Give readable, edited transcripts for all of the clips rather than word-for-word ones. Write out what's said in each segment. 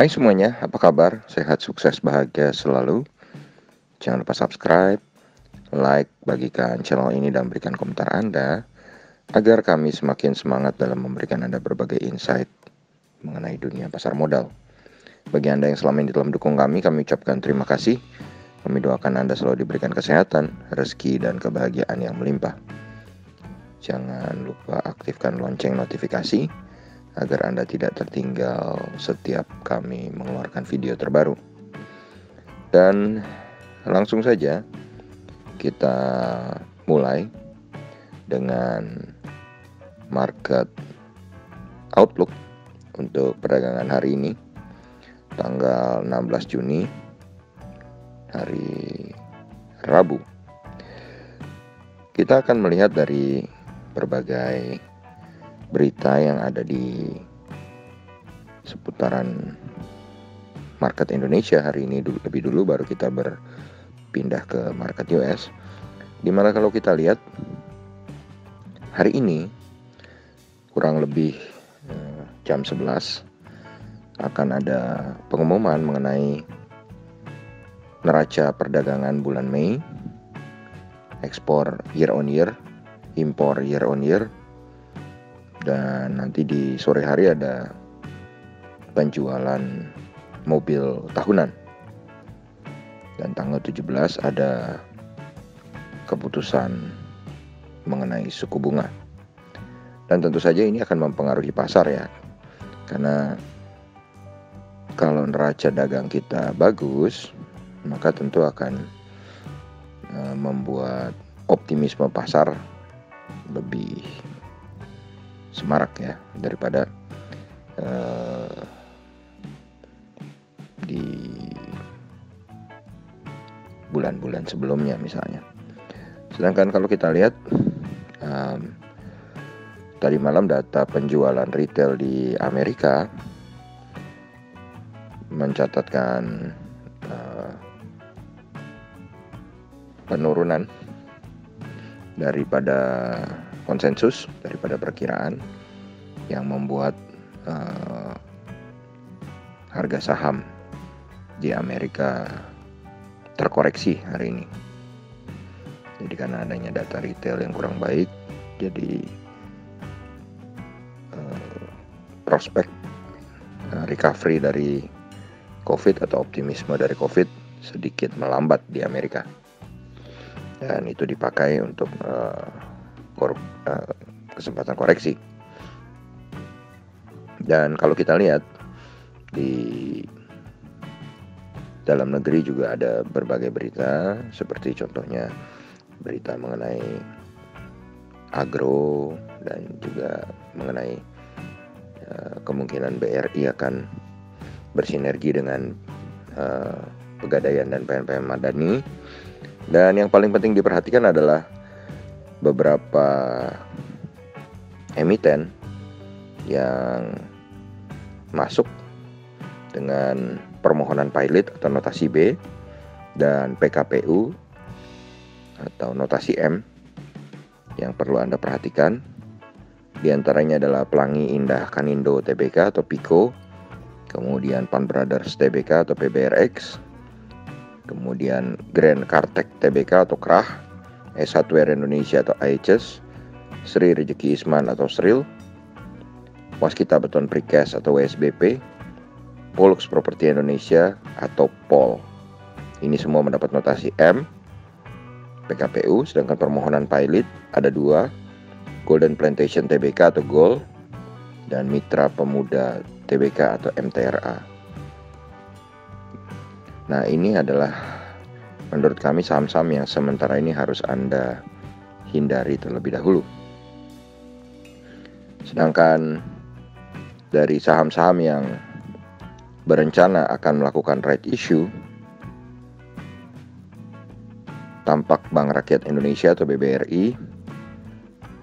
Hai semuanya, apa kabar? Sehat, sukses, bahagia selalu. Jangan lupa subscribe, like, bagikan channel ini dan berikan komentar Anda agar kami semakin semangat dalam memberikan Anda berbagai insight mengenai dunia pasar modal. Bagi Anda yang selama ini telah mendukung kami ucapkan terima kasih. Kami doakan Anda selalu diberikan kesehatan, rezeki, dan kebahagiaan yang melimpah. Jangan lupa aktifkan lonceng notifikasi agar Anda tidak tertinggal setiap kami mengeluarkan video terbaru. Dan langsung saja kita mulai dengan market outlook untuk perdagangan hari ini, tanggal 16 Juni, hari Rabu. Kita akan melihat dari berbagai berita yang ada di seputaran market Indonesia hari ini. Lebih dulu baru kita berpindah ke market US, dimana kalau kita lihat hari ini kurang lebih jam 11 akan ada pengumuman mengenai neraca perdagangan bulan Mei, ekspor year on year, impor year on year, dan nanti di sore hari ada penjualan mobil tahunan, dan tanggal 17 ada keputusan mengenai suku bunga. Dan tentu saja ini akan mempengaruhi pasar ya, karena kalau neraca dagang kita bagus, maka tentu akan membuat optimisme pasar lebih semarak ya daripada di bulan-bulan sebelumnya misalnya. Sedangkan kalau kita lihat tadi malam data penjualan retail di Amerika mencatatkan penurunan daripada konsensus, daripada perkiraan, yang membuat harga saham di Amerika terkoreksi hari ini. Jadi karena adanya data retail yang kurang baik, jadi prospek recovery dari COVID atau optimisme dari COVID sedikit melambat di Amerika, dan itu dipakai untuk kesempatan koreksi. Dan kalau kita lihat di dalam negeri juga ada berbagai berita, seperti contohnya berita mengenai agro dan juga mengenai kemungkinan BRI akan bersinergi dengan Pegadaian dan PNPM Madani. Dan yang paling penting diperhatikan adalah beberapa emiten yang masuk dengan permohonan pilot atau notasi B dan PKPU atau notasi M yang perlu Anda perhatikan. Di antaranya adalah Pelangi Indah Kanindo Tbk atau PIKO, kemudian Pan Brothers Tbk atau PBRX, kemudian Grand Kartek Tbk atau KRAH, S Hardware Indonesia atau AHS, Sri Rezeki Isman atau SRIL, Waskita Beton Precast atau WSBP, Pollux Property Indonesia atau POL. Ini semua mendapat notasi M, PKPU, sedangkan permohonan pilot ada 2, Golden Plantation Tbk atau GOL, dan Mitra Pemuda Tbk atau MTRA. Nah, ini adalah menurut kami saham-saham yang sementara ini harus Anda hindari terlebih dahulu. Sedangkan dari saham-saham yang berencana akan melakukan right issue, tampak Bank Rakyat Indonesia atau BBRI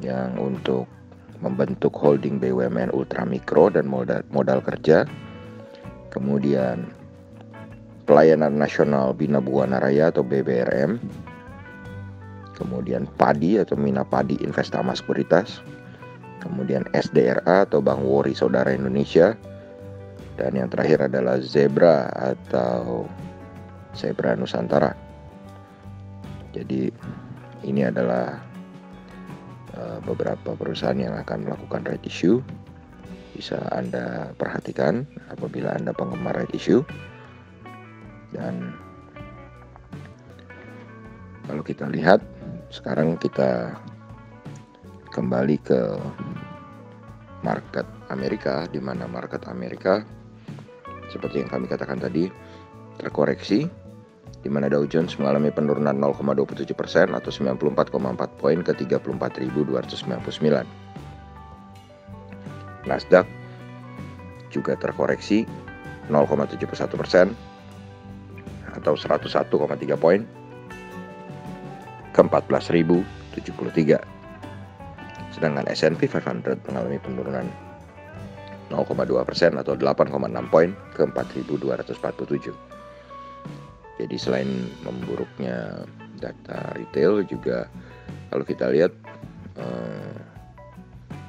yang untuk membentuk holding BUMN ultramikro dan modal kerja, kemudian Pelayanan Nasional Bina Buana Raya atau BBRM, kemudian Padi atau Mina Padi Investama Sekuritas, kemudian SDRA atau Bank Wori Saudara Indonesia, Dan yang terakhir adalah Zebra atau Zebra Nusantara. Jadi ini adalah beberapa perusahaan yang akan melakukan right issue. Bisa Anda perhatikan apabila Anda penggemar right issue. Dan kalau kita lihat, sekarang kita kembali ke market Amerika, di mana market Amerika seperti yang kami katakan tadi terkoreksi, di mana Dow Jones mengalami penurunan 0,27% atau 94,4 poin ke 34.299. Nasdaq juga terkoreksi 0,71% atau 101,3 poin ke 14.073. Sedangkan S&P 500 mengalami penurunan 0,2% atau 8,6 poin ke 4.247. Jadi selain memburuknya data retail, juga kalau kita lihat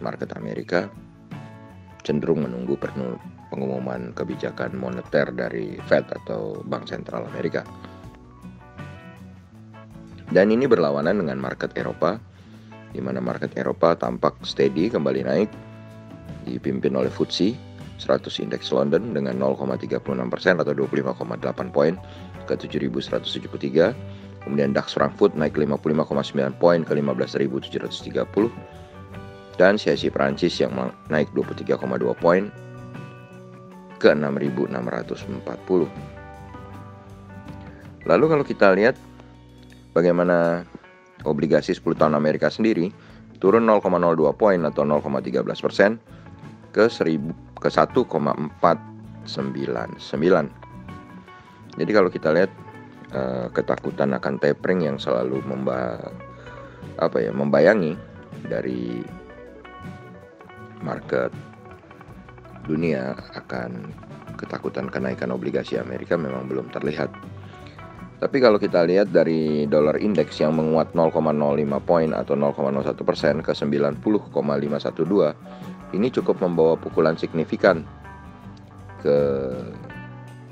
market Amerika cenderung menunggu pengumuman kebijakan moneter dari Fed atau Bank Sentral Amerika. Dan ini berlawanan dengan market Eropa, di mana market Eropa tampak steady kembali naik, dipimpin oleh FTSE 100 Index London dengan 0,36% atau 25,8 poin ke 7.173. Kemudian DAX Frankfurt naik 55,9 poin ke 15.730. Dan CAC Prancis yang naik 23,2 poin ke 6.640. Lalu kalau kita lihat bagaimana obligasi 10 tahun Amerika sendiri, turun 0,02 poin atau 0,13% ke 1,499. Jadi kalau kita lihat ketakutan akan tapering yang selalu membayangi dari market dunia akan ketakutan kenaikan obligasi Amerika memang belum terlihat. Tapi kalau kita lihat dari dollar index yang menguat 0,05 poin atau 0,01% ke 90,512, ini cukup membawa pukulan signifikan ke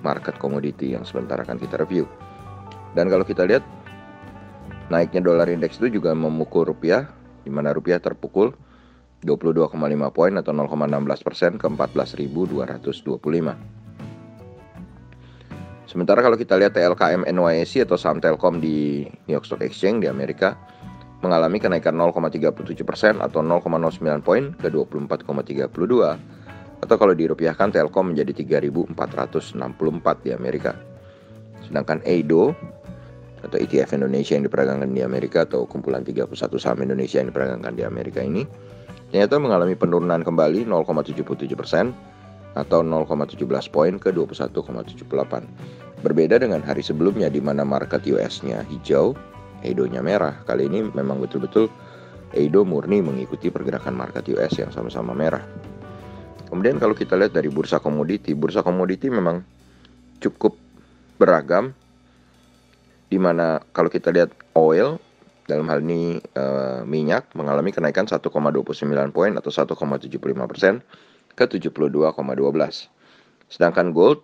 market komoditi yang sebentar akan kita review. Dan kalau kita lihat naiknya dollar index itu juga memukul rupiah, di mana rupiah terpukul 22,5 poin atau 0,16% ke 14.225. Sementara kalau kita lihat TLKM NYSE atau saham Telkom di New York Stock Exchange di Amerika mengalami kenaikan 0,37% atau 0,09 poin ke 24,32, atau kalau dirupiahkan Telkom menjadi 3.464 di Amerika. Sedangkan EIDO atau ETF Indonesia yang diperagangkan di Amerika atau kumpulan 31 saham Indonesia yang diperagangkan di Amerika ini ternyata mengalami penurunan kembali 0,77% atau 0,17 poin ke 21,78. Berbeda dengan hari sebelumnya di mana market US-nya hijau, EIDO-nya merah. Kali ini memang betul-betul EIDO murni mengikuti pergerakan market US yang sama-sama merah. Kemudian kalau kita lihat dari bursa komoditi memang cukup beragam, di mana kalau kita lihat oil, dalam hal ini minyak, mengalami kenaikan 1,29 poin atau 1,75% ke 72,12. Sedangkan gold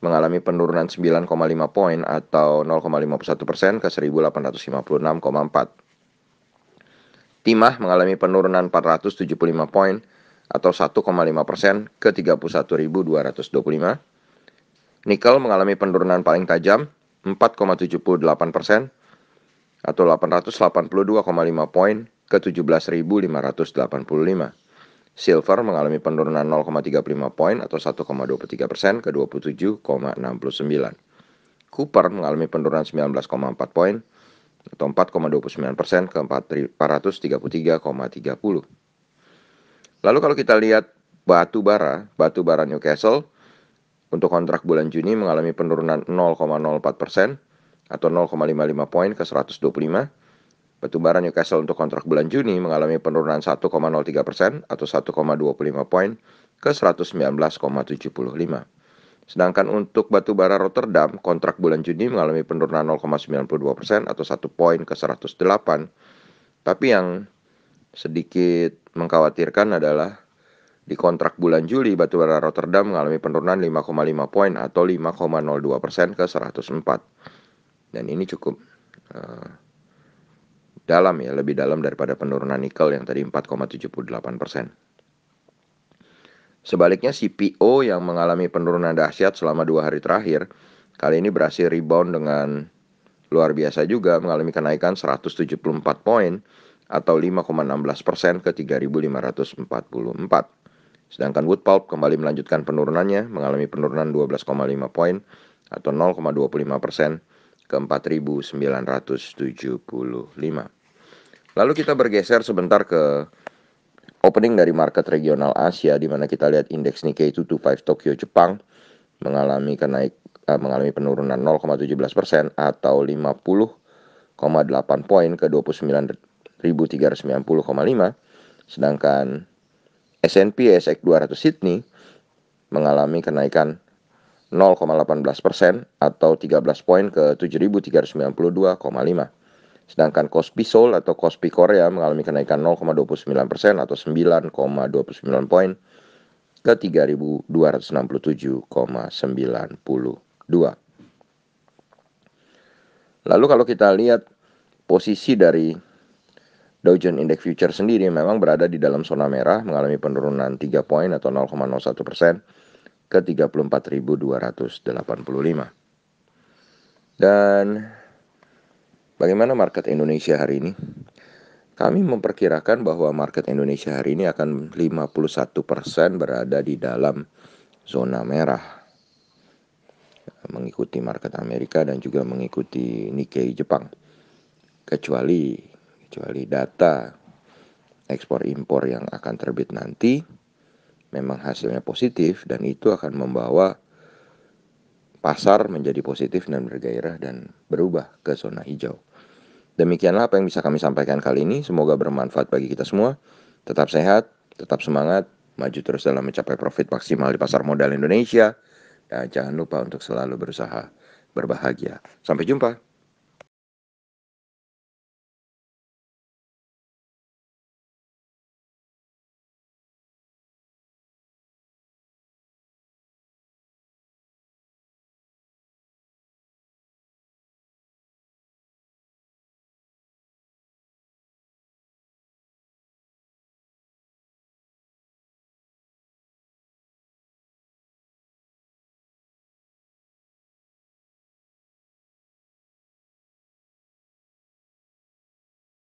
mengalami penurunan 9,5 poin atau 0,51% ke 1856,4. Timah mengalami penurunan 475 poin atau 1,5% ke 31.225. Nikel mengalami penurunan paling tajam 4,78% atau 882,5 poin ke 17.585. Silver mengalami penurunan 0,35 poin atau 1,23% ke 27,69. Copper mengalami penurunan 19,4 poin atau 4,29% ke 433,30. Lalu kalau kita lihat batu bara Newcastle untuk kontrak bulan Juni mengalami penurunan 0,04% atau 0,55 poin ke 125. Batu bara Newcastle untuk kontrak bulan Juni mengalami penurunan 1,03% atau 1,25 poin ke 119,75. Sedangkan untuk batu bara Rotterdam, kontrak bulan Juni mengalami penurunan 0,92% atau 1 poin ke 108. Tapi yang sedikit mengkhawatirkan adalah Di kontrak bulan Juli, batubara Rotterdam mengalami penurunan 5,5 poin atau 5,02% ke 104. Dan ini cukup dalam ya, lebih dalam daripada penurunan nikel yang tadi 4,78%. Sebaliknya CPO yang mengalami penurunan dahsyat selama 2 hari terakhir, kali ini berhasil rebound dengan luar biasa juga, mengalami kenaikan 174 poin atau 5,16% ke 3.544. Sedangkan wood pulp kembali melanjutkan penurunannya, mengalami penurunan 12,5 poin atau 0,25% ke 4.975. Lalu kita bergeser sebentar ke opening dari market regional Asia, di mana kita lihat indeks Nikkei 225 Tokyo Jepang mengalami penurunan 0,17% atau 50,8 poin ke 29.390,5. Sedangkan S&P ASX 200 Sydney mengalami kenaikan 0,18% atau 13 poin ke 7.392,5. Sedangkan Kospi Seoul atau Kospi Korea mengalami kenaikan 0,29% atau 9,29 poin ke 3.267,92. Lalu kalau kita lihat posisi dari Dow Jones Index Future sendiri memang berada di dalam zona merah, mengalami penurunan 3 poin atau 0,01% ke 34.285. Dan bagaimana market Indonesia hari ini? Kami memperkirakan bahwa market Indonesia hari ini akan 51% berada di dalam zona merah, mengikuti market Amerika dan juga mengikuti Nikkei Jepang. Kecuali data ekspor impor yang akan terbit nanti memang hasilnya positif, dan itu akan membawa pasar menjadi positif dan bergairah dan berubah ke zona hijau. Demikianlah apa yang bisa kami sampaikan kali ini. Semoga bermanfaat bagi kita semua. Tetap sehat, tetap semangat, maju terus dalam mencapai profit maksimal di pasar modal Indonesia. Dan jangan lupa untuk selalu berusaha berbahagia. Sampai jumpa.